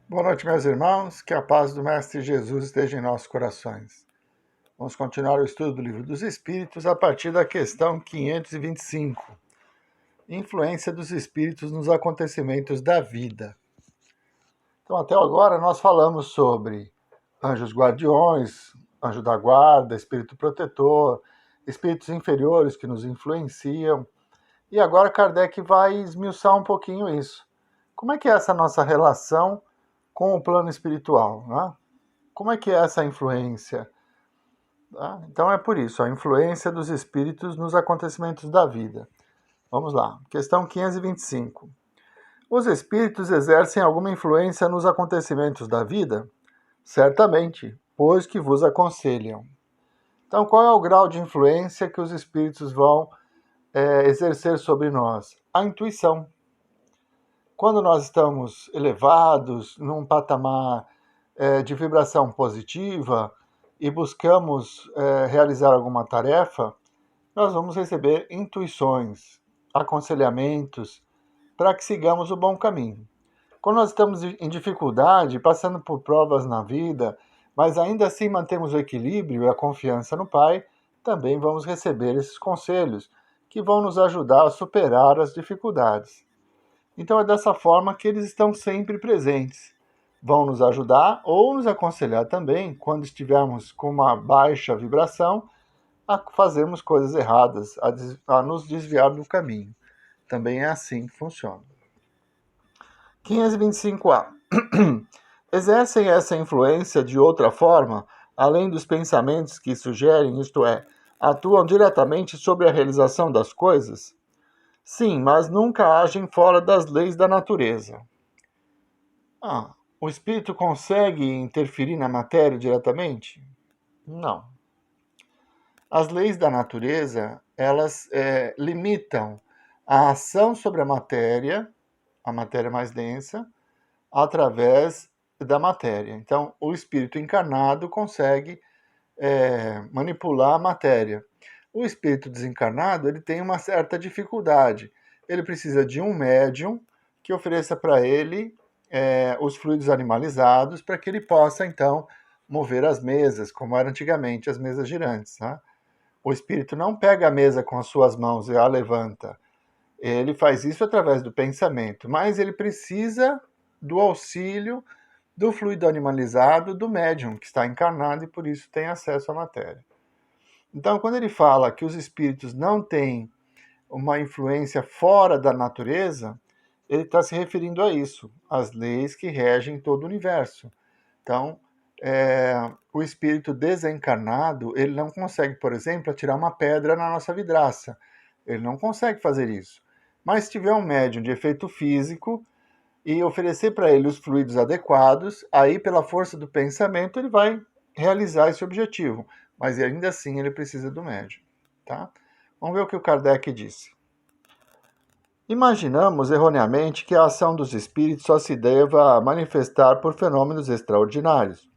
Boa noite, meus irmãos. Que a paz do Mestre Jesus esteja em nossos corações. Vamos continuar o estudo do Livro dos Espíritos a partir da questão 525. Influência dos Espíritos nos acontecimentos da vida. Então, até agora, nós falamos sobre anjos guardiões, anjo da guarda, espírito protetor, espíritos inferiores que nos influenciam. E agora Kardec vai esmiuçar um pouquinho isso. Como é que é essa nossa relação com o plano espiritual, né? Como é que é essa influência? Tá? Então é por isso, a influência dos espíritos nos acontecimentos da vida. Vamos lá, questão 525. Os espíritos exercem alguma influência nos acontecimentos da vida? Certamente, pois que vos aconselham. Então, qual é o grau de influência que os espíritos vão exercer sobre nós? A intuição. Quando nós estamos elevados, num patamar de vibração positiva e buscamos realizar alguma tarefa, nós vamos receber intuições, aconselhamentos para que sigamos o bom caminho. Quando nós estamos em dificuldade, passando por provas na vida, mas ainda assim mantemos o equilíbrio e a confiança no Pai, também vamos receber esses conselhos que vão nos ajudar a superar as dificuldades. Então é dessa forma que eles estão sempre presentes. Vão nos ajudar ou nos aconselhar também, quando estivermos com uma baixa vibração, a fazermos coisas erradas, a nos desviar do caminho. Também é assim que funciona. 525A. Exercem essa influência de outra forma, além dos pensamentos que sugerem, isto é, atuam diretamente sobre a realização das coisas? Sim, mas nunca agem fora das leis da natureza. O espírito consegue interferir na matéria diretamente? Não. As leis da natureza, elas limitam a ação sobre a matéria mais densa, através da matéria. Então, o espírito encarnado consegue manipular a matéria. O espírito desencarnado, ele tem uma certa dificuldade. Ele precisa de um médium que ofereça para ele os fluidos animalizados para que ele possa, então, mover as mesas, como era antigamente as mesas girantes. Né? O espírito não pega a mesa com as suas mãos e a levanta. Ele faz isso através do pensamento, mas ele precisa do auxílio do fluido animalizado do médium, que está encarnado e por isso tem acesso à matéria. Então, quando ele fala que os espíritos não têm uma influência fora da natureza, ele está se referindo a isso, às leis que regem todo o universo. Então, o espírito desencarnado, ele não consegue, por exemplo, atirar uma pedra na nossa vidraça. Ele não consegue fazer isso. Mas se tiver um médium de efeito físico e oferecer para ele os fluidos adequados, aí, pela força do pensamento, ele vai realizar esse objetivo. Mas ainda assim ele precisa do médium. Tá? Vamos ver o que o Kardec disse. Imaginamos erroneamente que a ação dos espíritos só se deva manifestar por fenômenos extraordinários.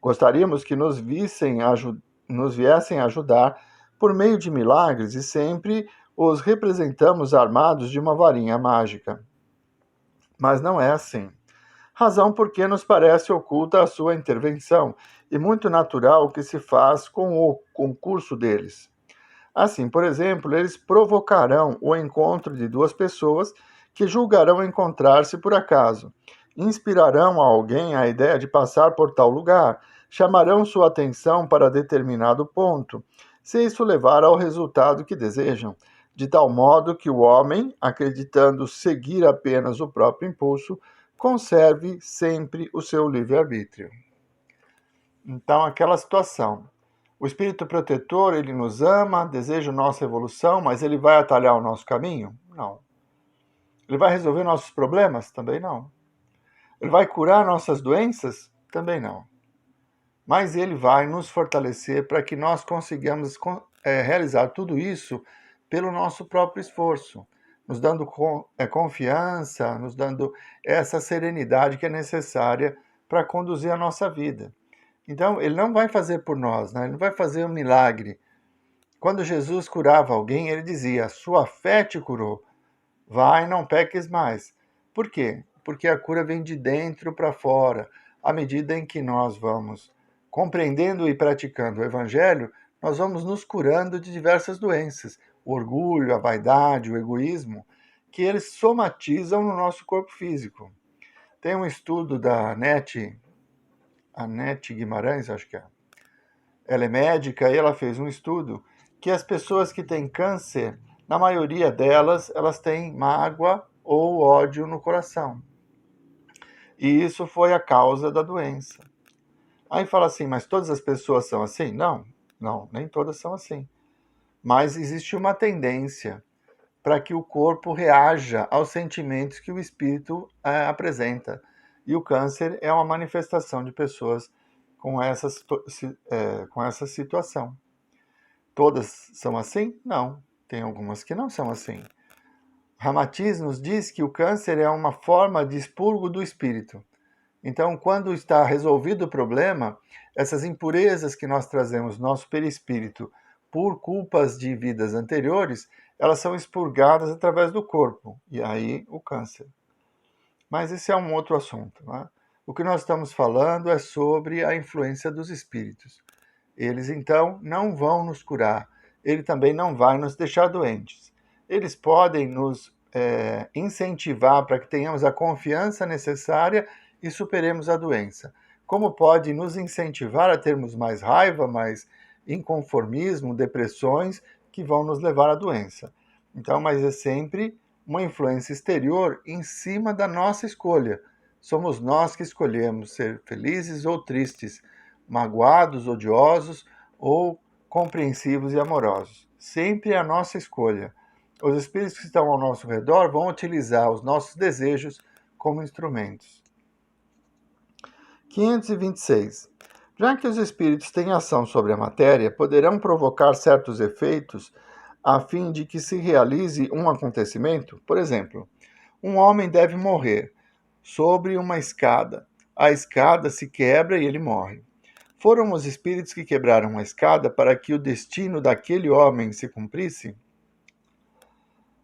Gostaríamos que nos viessem ajudar por meio de milagres e sempre os representamos armados de uma varinha mágica. Mas não é assim. Razão porque nos parece oculta a sua intervenção e muito natural o que se faz com o concurso deles. Assim, por exemplo, eles provocarão o encontro de duas pessoas que julgarão encontrar-se por acaso. Inspirarão a alguém a ideia de passar por tal lugar, chamarão sua atenção para determinado ponto, se isso levar ao resultado que desejam, de tal modo que o homem, acreditando seguir apenas o próprio impulso, conserve sempre o seu livre-arbítrio. Então, aquela situação. O espírito protetor, ele nos ama, deseja nossa evolução, mas ele vai atalhar o nosso caminho? Não. Ele vai resolver nossos problemas? Também não. Ele vai curar nossas doenças? Também não. Mas ele vai nos fortalecer para que nós consigamos realizar tudo isso pelo nosso próprio esforço, nos dando confiança, nos dando essa serenidade que é necessária para conduzir a nossa vida. Então, ele não vai fazer por nós, né? Ele não vai fazer um milagre. Quando Jesus curava alguém, ele dizia, sua fé te curou, vai, não peques mais. Por quê? porque a cura vem de dentro para fora. À medida em que nós vamos compreendendo e praticando o Evangelho, nós vamos nos curando de diversas doenças. O orgulho, a vaidade, o egoísmo, que eles somatizam no nosso corpo físico. Tem um estudo da Anete Guimarães, acho que é. Ela é médica e ela fez um estudo que as pessoas que têm câncer, na maioria delas, elas têm mágoa ou ódio no coração. E isso foi a causa da doença. Aí fala assim, mas todas as pessoas são assim? Não, nem todas são assim. Mas existe uma tendência para que o corpo reaja aos sentimentos que o espírito apresenta. E o câncer é uma manifestação de pessoas com essa situação. Todas são assim? Não. Tem algumas que não são assim. Ramatiz nos diz que o câncer é uma forma de expurgo do espírito. Então, quando está resolvido o problema, essas impurezas que nós trazemos no nosso perispírito por culpas de vidas anteriores, elas são expurgadas através do corpo, e aí o câncer. Mas esse é um outro assunto. Né? O que nós estamos falando é sobre a influência dos espíritos. Eles, então, não vão nos curar. Ele também não vai nos deixar doentes. Eles podem nos incentivar para que tenhamos a confiança necessária e superemos a doença. Como pode nos incentivar a termos mais raiva, mais inconformismo, depressões, que vão nos levar à doença. Então, mas é sempre uma influência exterior em cima da nossa escolha. Somos nós que escolhemos ser felizes ou tristes, magoados, odiosos ou compreensivos e amorosos. Sempre é a nossa escolha. Os espíritos que estão ao nosso redor vão utilizar os nossos desejos como instrumentos. 526. Já que os espíritos têm ação sobre a matéria, poderão provocar certos efeitos a fim de que se realize um acontecimento? Por exemplo, um homem deve morrer sobre uma escada. A escada se quebra e ele morre. Foram os espíritos que quebraram a escada para que o destino daquele homem se cumprisse?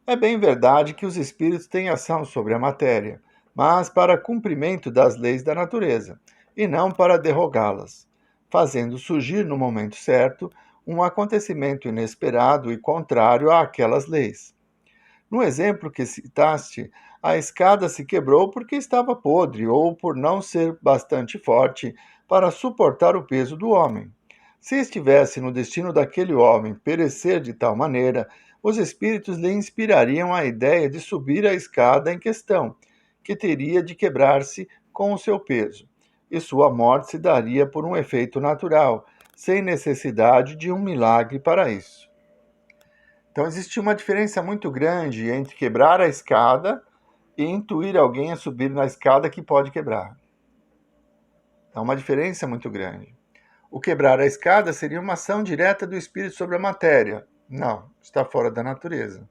É bem verdade que os espíritos têm ação sobre a matéria, mas para cumprimento das leis da natureza, e não para derrogá-las, fazendo surgir no momento certo um acontecimento inesperado e contrário àquelas leis. No exemplo que citaste, a escada se quebrou porque estava podre ou por não ser bastante forte para suportar o peso do homem. Se estivesse no destino daquele homem perecer de tal maneira, os espíritos lhe inspirariam a ideia de subir a escada em questão, que teria de quebrar-se com o seu peso, e sua morte se daria por um efeito natural, sem necessidade de um milagre para isso. Então existe uma diferença muito grande entre quebrar a escada e intuir alguém a subir na escada que pode quebrar. É uma diferença muito grande. O quebrar a escada seria uma ação direta do espírito sobre a matéria. Não, está fora da natureza.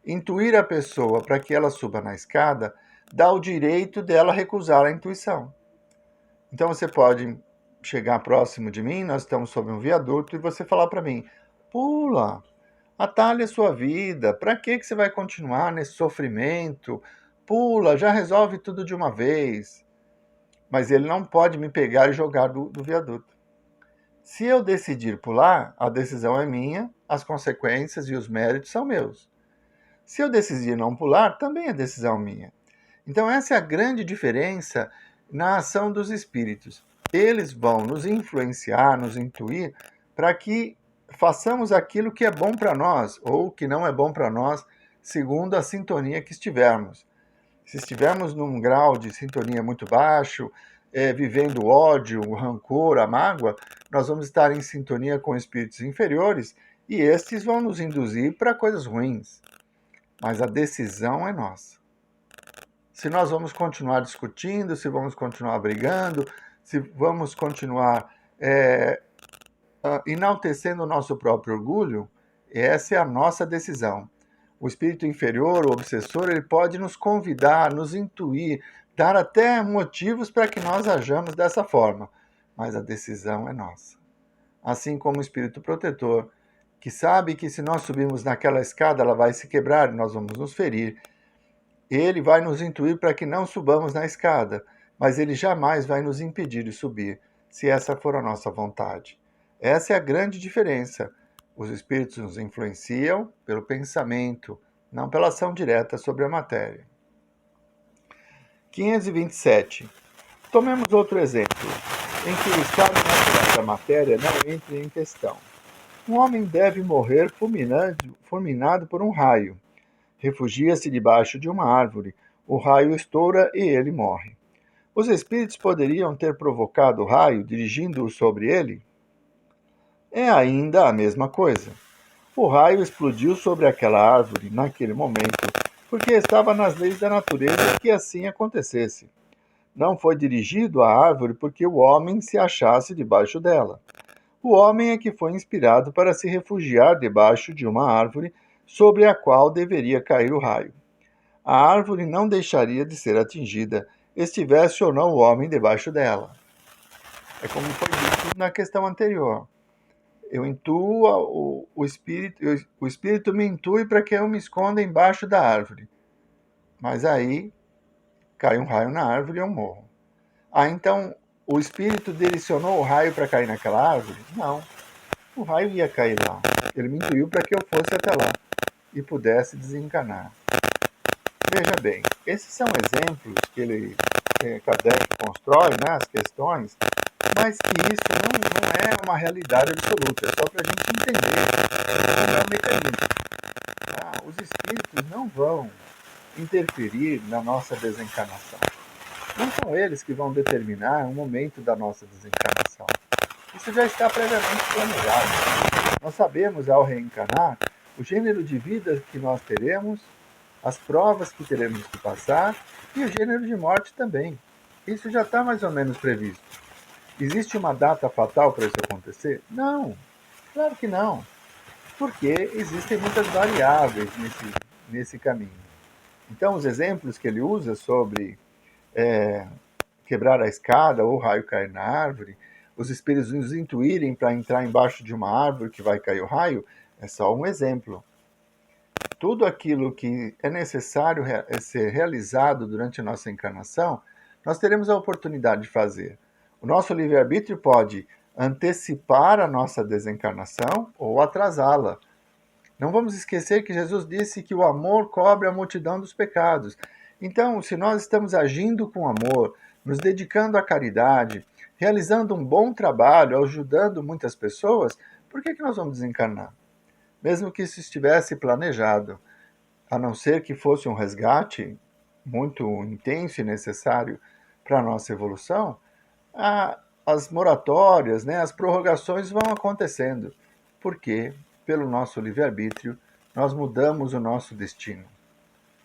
Intuir a pessoa para que ela suba na escada dá o direito dela recusar a intuição. Então você pode chegar próximo de mim, nós estamos sob um viaduto, e você falar para mim: pula, atalhe a sua vida, para que você vai continuar nesse sofrimento? Pula, já resolve tudo de uma vez. Mas ele não pode me pegar e jogar do viaduto. Se eu decidir pular, a decisão é minha, as consequências e os méritos são meus. Se eu decidir não pular, também é decisão minha. Então essa é a grande diferença na ação dos espíritos. Eles vão nos influenciar, nos intuir, para que façamos aquilo que é bom para nós, ou que não é bom para nós, segundo a sintonia que estivermos. Se estivermos num grau de sintonia muito baixo, vivendo o ódio, o rancor, a mágoa, nós vamos estar em sintonia com espíritos inferiores e estes vão nos induzir para coisas ruins. Mas a decisão é nossa. Se nós vamos continuar discutindo, se vamos continuar brigando, se vamos continuar enaltecendo o nosso próprio orgulho, essa é a nossa decisão. O espírito inferior, o obsessor, ele pode nos convidar, nos intuir, dar até motivos para que nós hajamos dessa forma, mas a decisão é nossa. Assim como o espírito protetor, que sabe que se nós subirmos naquela escada, ela vai se quebrar e nós vamos nos ferir. Ele vai nos intuir para que não subamos na escada, mas ele jamais vai nos impedir de subir, se essa for a nossa vontade. Essa é a grande diferença. Os espíritos nos influenciam pelo pensamento, não pela ação direta sobre a matéria. 527. Tomemos outro exemplo, em que o estado natural da matéria não entre em questão. Um homem deve morrer fulminado por um raio. Refugia-se debaixo de uma árvore. O raio estoura e ele morre. Os espíritos poderiam ter provocado o raio, dirigindo-o sobre ele? É ainda a mesma coisa. O raio explodiu sobre aquela árvore naquele momento, porque estava nas leis da natureza que assim acontecesse. Não foi dirigido à árvore porque o homem se achasse debaixo dela. O homem é que foi inspirado para se refugiar debaixo de uma árvore sobre a qual deveria cair o raio. A árvore não deixaria de ser atingida, estivesse ou não o homem debaixo dela. É como foi dito na questão anterior. Eu intuo, o espírito me intui para que eu me esconda embaixo da árvore. Mas aí cai um raio na árvore e eu morro. Então o espírito direcionou o raio para cair naquela árvore? Não. O raio ia cair lá. Ele me intuiu para que eu fosse até lá e pudesse desencanar. Veja bem, esses são exemplos que Kardec constrói, né, as questões, mas que isso não é uma realidade absoluta, é só para a gente entender como é o mecanismo. Os espíritos não vão interferir na nossa desencarnação. Não são eles que vão determinar o momento da nossa desencarnação. Isso já está previamente planejado. Nós sabemos, ao reencarnar, o gênero de vida que nós teremos, as provas que teremos que passar e o gênero de morte também. Isso já está mais ou menos previsto. Existe uma data fatal para isso acontecer? Não, claro que não. Porque existem muitas variáveis nesse caminho. Então, os exemplos que ele usa sobre quebrar a escada ou o raio cair na árvore, os espíritos nos intuírem para entrar embaixo de uma árvore que vai cair o raio, é só um exemplo. Tudo aquilo que é necessário ser realizado durante a nossa encarnação, nós teremos a oportunidade de fazer. O nosso livre-arbítrio pode antecipar a nossa desencarnação ou atrasá-la. Não vamos esquecer que Jesus disse que o amor cobre a multidão dos pecados. Então, se nós estamos agindo com amor, nos dedicando à caridade, realizando um bom trabalho, ajudando muitas pessoas, por que nós vamos desencarnar? Mesmo que isso estivesse planejado, a não ser que fosse um resgate muito intenso e necessário para a nossa evolução, as moratórias, né, as prorrogações vão acontecendo. Porque, pelo nosso livre-arbítrio, nós mudamos o nosso destino.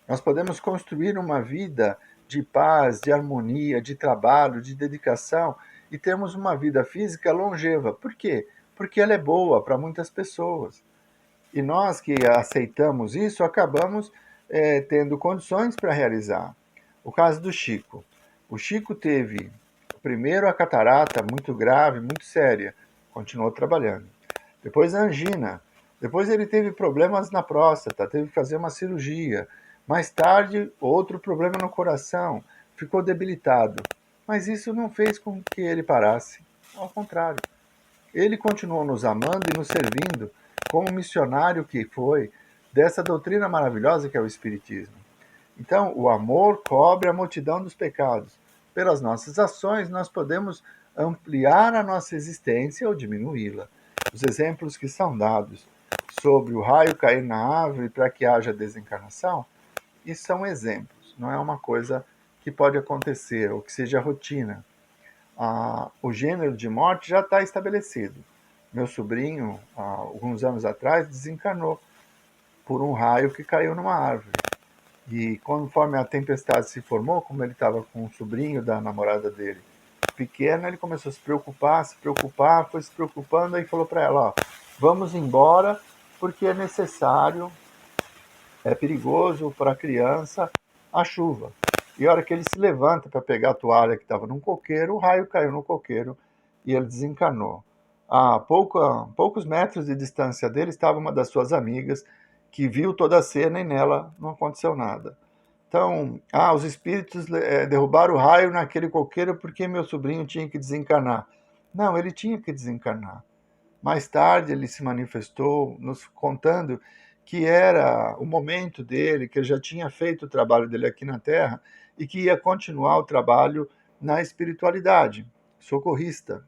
Nós podemos construir uma vida de paz, de harmonia, de trabalho, de dedicação e termos uma vida física longeva. Por quê? Porque ela é boa para muitas pessoas. E nós que aceitamos isso, acabamos tendo condições para realizar. O caso do Chico. O Chico teve, primeiro, a catarata muito grave, muito séria. Continuou trabalhando. Depois a angina. Depois ele teve problemas na próstata, teve que fazer uma cirurgia. Mais tarde, outro problema no coração. Ficou debilitado. Mas isso não fez com que ele parasse. Ao contrário. Ele continuou nos amando e nos servindo como missionário que foi dessa doutrina maravilhosa que é o Espiritismo. Então, o amor cobre a multidão dos pecados. Pelas nossas ações, nós podemos ampliar a nossa existência ou diminuí-la. Os exemplos que são dados sobre o raio cair na árvore para que haja desencarnação, isso são exemplos, não é uma coisa que pode acontecer ou que seja rotina. O gênero de morte já está estabelecido. Meu sobrinho, há alguns anos atrás, desencarnou por um raio que caiu numa árvore. E conforme a tempestade se formou, como ele estava com um sobrinho da namorada dele pequeno, ele começou a se preocupar, foi se preocupando, aí falou para ela, vamos embora, porque é necessário, é perigoso para a criança a chuva. E a hora que ele se levanta para pegar a toalha que estava num coqueiro, o raio caiu no coqueiro e ele desencarnou. A poucos metros de distância dele estava uma das suas amigas, que viu toda a cena e nela não aconteceu nada. Então, os espíritos derrubaram o raio naquele coqueiro porque meu sobrinho tinha que desencarnar. Não, ele tinha que desencarnar. Mais tarde ele se manifestou nos contando que era o momento dele, que ele já tinha feito o trabalho dele aqui na Terra e que ia continuar o trabalho na espiritualidade, socorrista.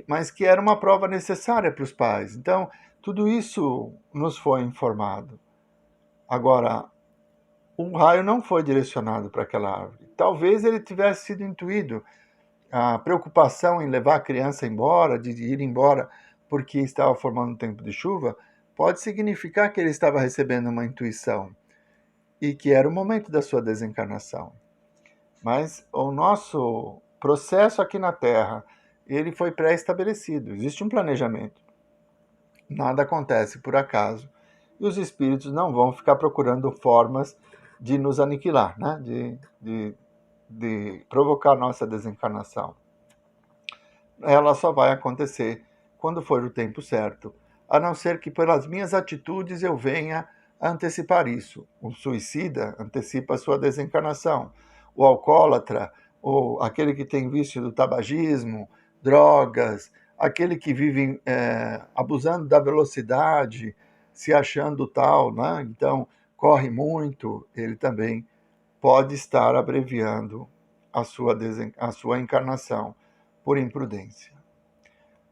Mas que era uma prova necessária para os pais. Então, tudo isso nos foi informado. Agora, o raio não foi direcionado para aquela árvore. Talvez ele tivesse sido intuído. A preocupação em levar a criança embora, de ir embora porque estava formando um tempo de chuva, pode significar que ele estava recebendo uma intuição e que era o momento da sua desencarnação. Mas o nosso processo aqui na Terra, ele foi pré-estabelecido, existe um planejamento. Nada acontece por acaso. E os espíritos não vão ficar procurando formas de nos aniquilar, né? de provocar nossa desencarnação. Ela só vai acontecer quando for o tempo certo, a não ser que pelas minhas atitudes eu venha a antecipar isso. O suicida antecipa a sua desencarnação. O alcoólatra, ou aquele que tem vício do tabagismo, drogas, aquele que vive abusando da velocidade, se achando tal, né? Então corre muito, ele também pode estar abreviando a sua encarnação por imprudência.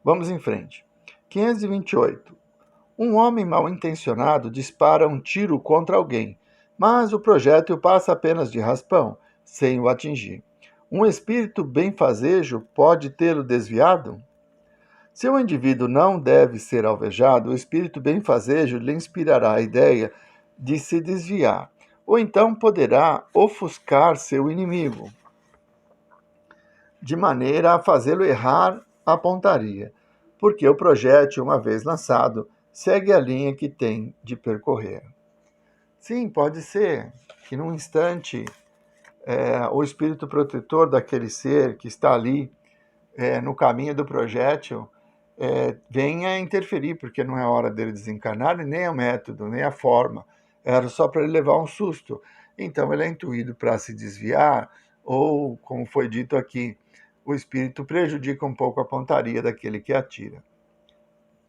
Vamos em frente. 528. Um homem mal intencionado dispara um tiro contra alguém, mas o projétil passa apenas de raspão, sem o atingir. Um espírito benfazejo pode tê-lo desviado? Se o indivíduo não deve ser alvejado, o espírito benfazejo lhe inspirará a ideia de se desviar, ou então poderá ofuscar seu inimigo, de maneira a fazê-lo errar a pontaria, porque o projétil, uma vez lançado, segue a linha que tem de percorrer. Sim, pode ser que num instante o espírito protetor daquele ser que está ali no caminho do projétil venha interferir, porque não é hora dele desencarnar, e nem o método, nem a forma. Era só para ele levar um susto. Então ele é intuído para se desviar, ou, como foi dito aqui, o espírito prejudica um pouco a pontaria daquele que atira.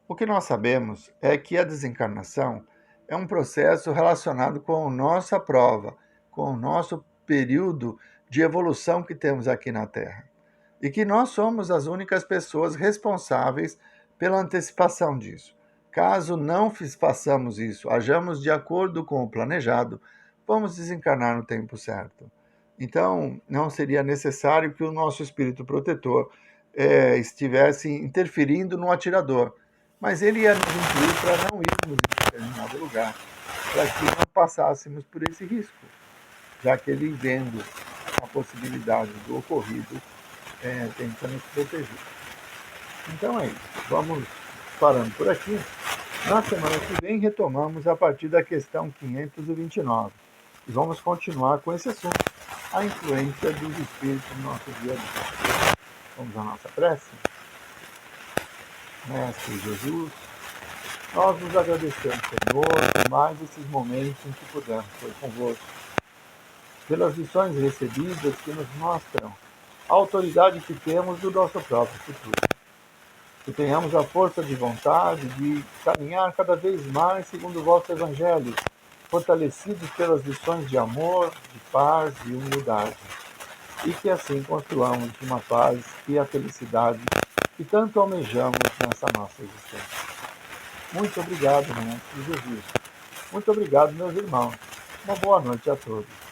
O que nós sabemos é que a desencarnação é um processo relacionado com a nossa prova, com o nosso período de evolução que temos aqui na Terra. E que nós somos as únicas pessoas responsáveis pela antecipação disso. Caso não façamos isso, hajamos de acordo com o planejado, vamos desencarnar no tempo certo. Então, não seria necessário que o nosso espírito protetor estivesse interferindo no atirador, mas ele ia nos intuir para não irmos em determinado lugar, para que não passássemos por esse risco, já que ele, vendo a possibilidade do ocorrido, tenta nos proteger. Então é isso. Vamos parando por aqui. Na semana que vem retomamos a partir da questão 529 e vamos continuar com esse assunto, a influência dos espíritos no nosso dia a dia. Vamos à nossa prece? Mestre Jesus, nós nos agradecemos, Senhor, por mais esses momentos em que pudemos ser convosco, pelas lições recebidas que nos mostram a autoridade que temos do nosso próprio futuro. Que tenhamos a força de vontade de caminhar cada vez mais segundo o vosso Evangelho, fortalecidos pelas lições de amor, de paz e humildade. E que assim construamos uma paz e a felicidade que tanto almejamos nessa nossa existência. Muito obrigado, Mestre Jesus. Muito obrigado, meus irmãos. Uma boa noite a todos.